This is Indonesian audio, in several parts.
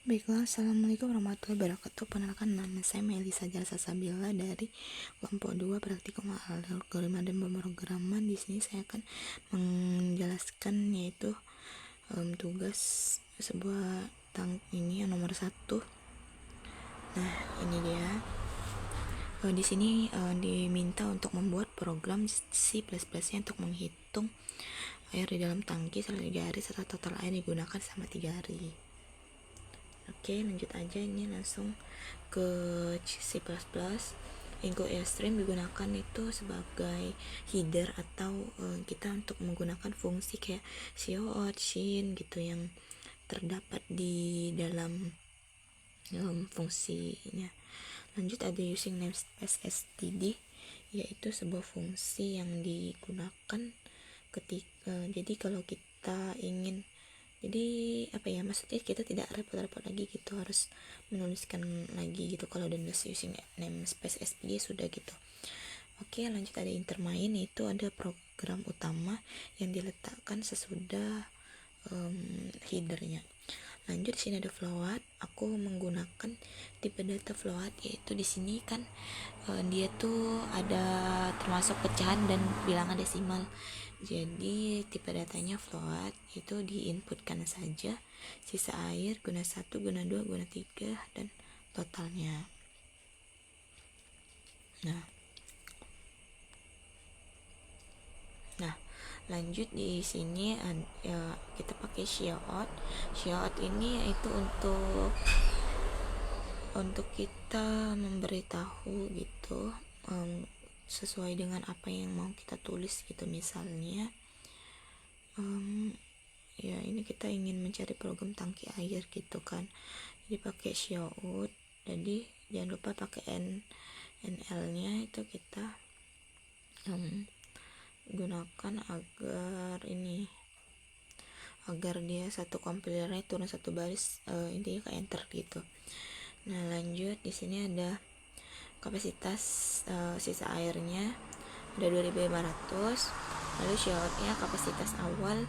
Baiklah, Assalamualaikum warahmatullahi wabarakatuh. Perkenalkan, nama saya Melisa Jalsa Sabila dari kelompok 2 praktikum algoritma dan pemrograman. Di sini saya akan menjelaskan yaitu tugas sebuah ini yang nomor 1. Nah, ini dia. Di sini diminta untuk membuat program C++ untuk menghitung air di dalam tangki selama 3 hari serta total air digunakan selama 3 hari. Oke, lanjut aja, ini langsung ke C++. Ingo Airstream digunakan itu sebagai header atau kita untuk menggunakan fungsi kayak cout, shin gitu yang terdapat di dalam fungsinya. Lanjut ada using namespace std, yaitu sebuah fungsi yang digunakan ketika jadi kalau kita ingin maksudnya kita tidak repot-repot lagi gitu harus menuliskan lagi gitu kalau udah nulis using namespace std sudah gitu. Oke, lanjut ada intermain, itu ada program utama yang diletakkan sesudah headernya. Lanjut, sini ada float. Aku menggunakan tipe data float, yaitu di sini kan dia tuh ada termasuk pecahan dan bilangan desimal. Jadi tipe datanya float, itu diinputkan saja sisa air guna 1, guna 2, guna 3 dan totalnya. Nah, lanjut di sini kita pakai cout. Cout ini yaitu untuk kita memberitahu gitu sesuai dengan apa yang mau kita tulis gitu. Misalnya ya ini kita ingin mencari program tangki air gitu kan, jadi pakai cout. Jadi jangan lupa pakai nl nya itu kita gunakan agar dia satu kompilernya turun satu baris, intinya ke enter gitu. Nah, lanjut di sini ada kapasitas sisa airnya ada 2500, lalu coutnya kapasitas awal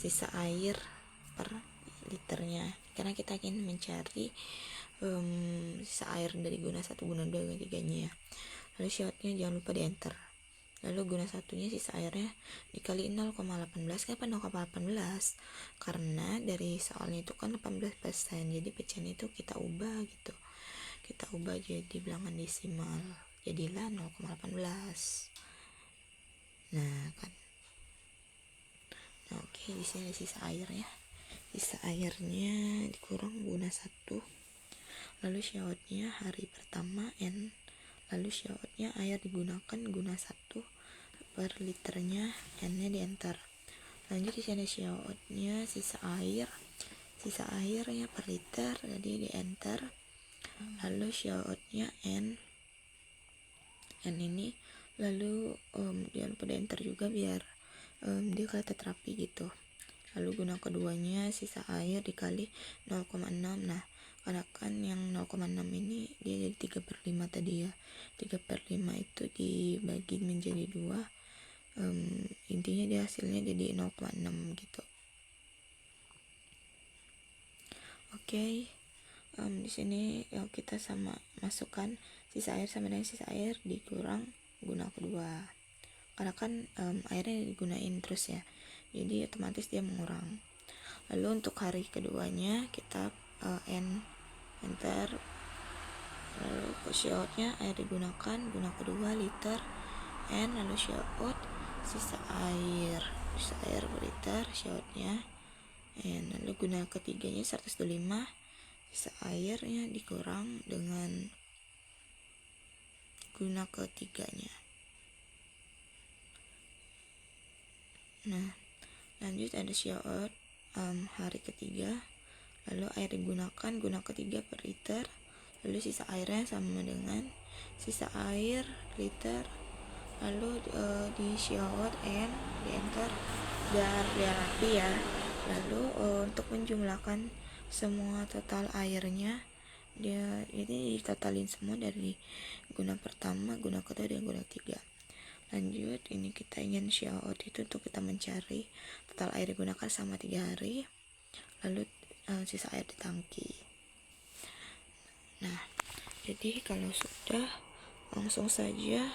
sisa air per liternya, karena kita ingin mencari sisa air dari guna 1, guna 2, guna 3 nya ya. Lalu coutnya jangan lupa di enter. Lalu guna satunya sisa airnya dikali 0,18. Kenapa 0,18? Karena dari soalnya itu kan 18%, jadi pecahan itu kita ubah gitu, kita ubah jadi bilangan desimal, jadilah 0,18. Nah kan, oke, di sini ada sisa airnya. Sisa airnya dikurang guna 1, lalu coutnya hari pertama n, lalu coutnya air digunakan guna 1 per liternya, n-nya di enter. Lanjut di sini coutnya sisa airnya per liter, jadi di enter. Lalu coutnya n ini, lalu jangan lupa di enter juga biar dia kelihatan rapi gitu. Lalu guna keduanya sisa air dikali 0,6. Nah, karena kan yang 0,6 ini dia jadi 3/5 tadi ya, 3/5 itu dibagi menjadi 2, intinya dia hasilnya jadi 0,6 gitu. Oke, di sini kita sama masukkan sisa air sama dengan sisa air dikurang guna kedua, karena kan airnya digunain terus ya, jadi otomatis dia mengurang. Lalu untuk hari keduanya kita enter, lalu coutnya air digunakan guna kedua liter n, lalu cout sisa air per liter coutnya n, lalu guna ketiganya 125, sisa airnya dikurang dengan guna ketiganya. Nah, lanjut ada cout hari ketiga, lalu air digunakan guna ketiga per liter, lalu sisa airnya sama dengan sisa air liter, lalu di cout n di enter biar rapi ya. Lalu untuk menjumlahkan semua total airnya, dia ini ditotalin semua dari guna pertama, guna kedua, dan guna ketiga. Lanjut, ini kita ingin cout itu untuk kita mencari total air digunakan selama 3 hari, lalu sisa air di tangki. Nah, jadi kalau sudah, langsung saja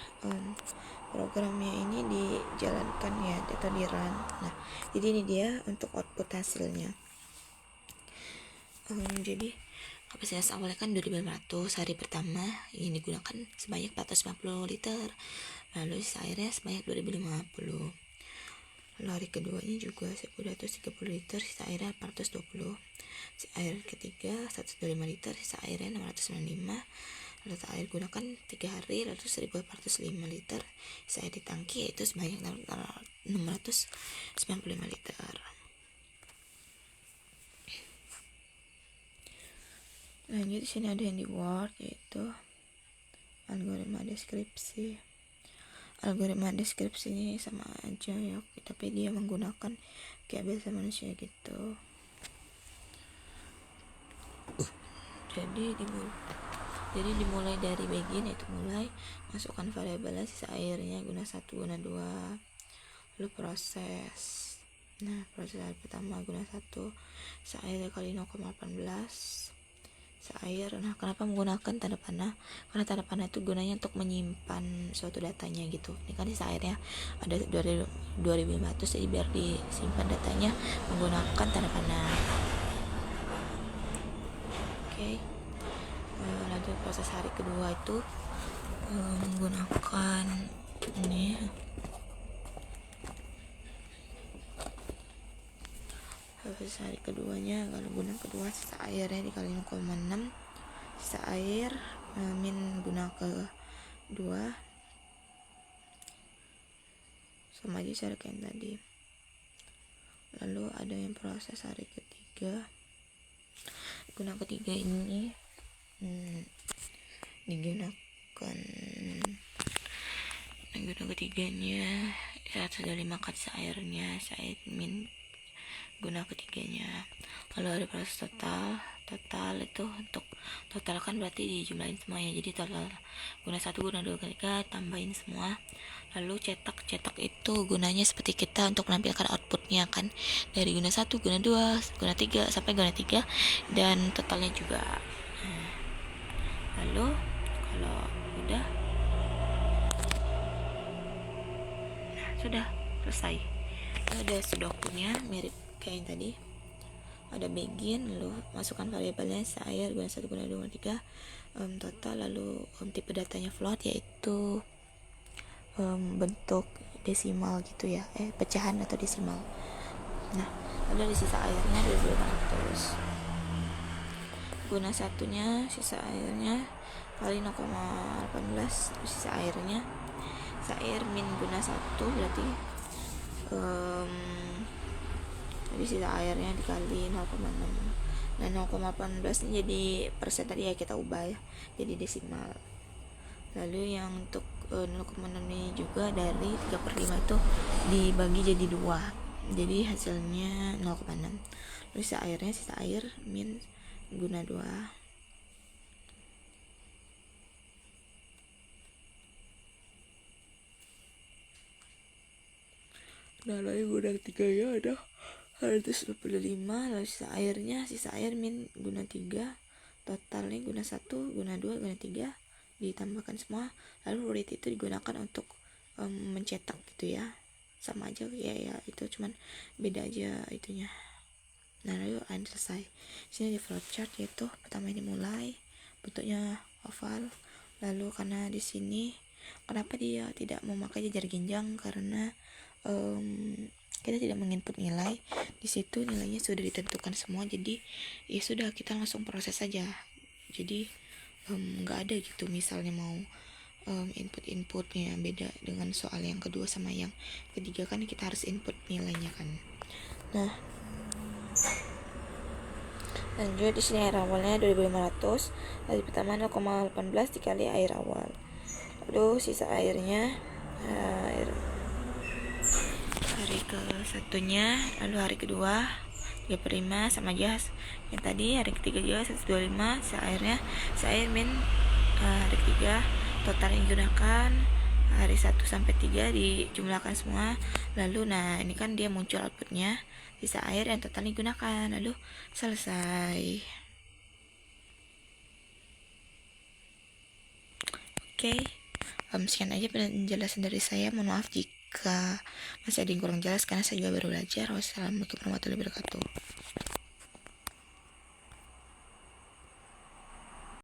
programnya ini dijalankan ya, atau di run. Nah, jadi ini dia untuk output hasilnya. Jadi kapasitas awalnya kan 2500, hari pertama ini digunakan sebanyak 450 liter, lalu sisa airnya sebanyak 2050. Lalu hari keduanya juga 1230 liter, sisa airnya 420. Air ketiga 125 liter, sisa airnya 695. Lalu air gunakan 3 hari, lalu 1405 liter, sisa air di tangki yaitu sebanyak 695 liter. Lanjut, di sini ada yang di Word, yaitu algoritma deskripsi. Algoritma deskripsi ini sama aja ya, tapi dia menggunakan kayak bahasa manusia gitu. Jadi dimulai dari begin, yaitu mulai masukkan variabelnya, sisa airnya, guna 1, guna 2, lalu proses. Nah, proses hari pertama guna 1, sisa airnya kali 0,18 air. Nah, kenapa menggunakan tanda panah? Karena tanda panah itu gunanya untuk menyimpan suatu datanya gitu. Ini kan sisa airnya ada 2500, jadi biar disimpan datanya menggunakan tanda panah. Oke. Lanjut proses hari kedua itu menggunakan ini proses hari keduanya. Kalau guna kedua, sisa airnya dikali 0,6, sisa air min guna ke 2, sama aja cara kayak tadi. Lalu ada yang proses hari ketiga. Guna ketiga ini digunakan guna ketiganya 105 kali sisa airnya, sisa air min guna ketiganya. Kalau ada proses total itu untuk total kan berarti dijumlahin semuanya, jadi total guna 1, guna 2, guna 3, tambahin semua. Lalu cetak itu gunanya seperti kita untuk menampilkan outputnya kan, dari guna 1, guna 2, guna 3 sampai guna 3, dan totalnya juga. Lalu kalau udah, nah, sudah selesai. Ada sudokunya mirip kayak yang tadi. Ada begin, lalu masukkan variabelnya, sisa air guna 1, guna 2, guna 3, total, lalu tipe datanya float, yaitu bentuk desimal gitu ya, pecahan atau desimal. Nah, lalu di sisa airnya 2500, guna satunya, sisa airnya kali 0,18, sisa airnya, sisa air min guna 1 berarti jadi sisa airnya dikali 0,6. Nah, 0,18 ini jadi persen tadi ya, kita ubah ya jadi desimal. Lalu yang untuk 0,6 ini juga dari 3/5 itu dibagi jadi 2, jadi hasilnya 0,6. Lalu sisa air min guna 2. Nah, lalu guna 3 ya ada 125, lalu sisa air min guna 3, totalnya guna 1, guna 2, guna 3, ditambahkan semua. Lalu rate itu digunakan untuk mencetak gitu ya, sama aja ya itu, cuman beda aja itunya. Nah, lalu selesai. Sini di flowchart, yaitu pertama ini mulai bentuknya oval. Lalu karena di sini kenapa dia tidak memakai jejar jenjang, karena kita tidak menginput nilai di situ, nilainya sudah ditentukan semua, jadi ya sudah, kita langsung proses saja. Jadi nggak ada gitu misalnya mau inputnya beda dengan soal yang kedua sama yang ketiga, kan kita harus input nilainya kan. Nah, lanjut di sini air awalnya 2500, hari pertama 0,18 dikali air awal, lalu sisa airnya hari ke satunya, lalu hari kedua 3/5 sama aja yang tadi. Hari ketiga juga 125, sisa air min hari ketiga, total yang digunakan hari 1 sampai 3 dijumlahkan semua. Lalu nah, ini kan dia muncul outputnya, sisa air yang total digunakan, lalu selesai. Oke, sekian aja penjelasan dari saya. Mohon maaf jika masih ada yang kurang jelas karena saya juga baru belajar. Wassalamualaikum warahmatullahi wabarakatuh.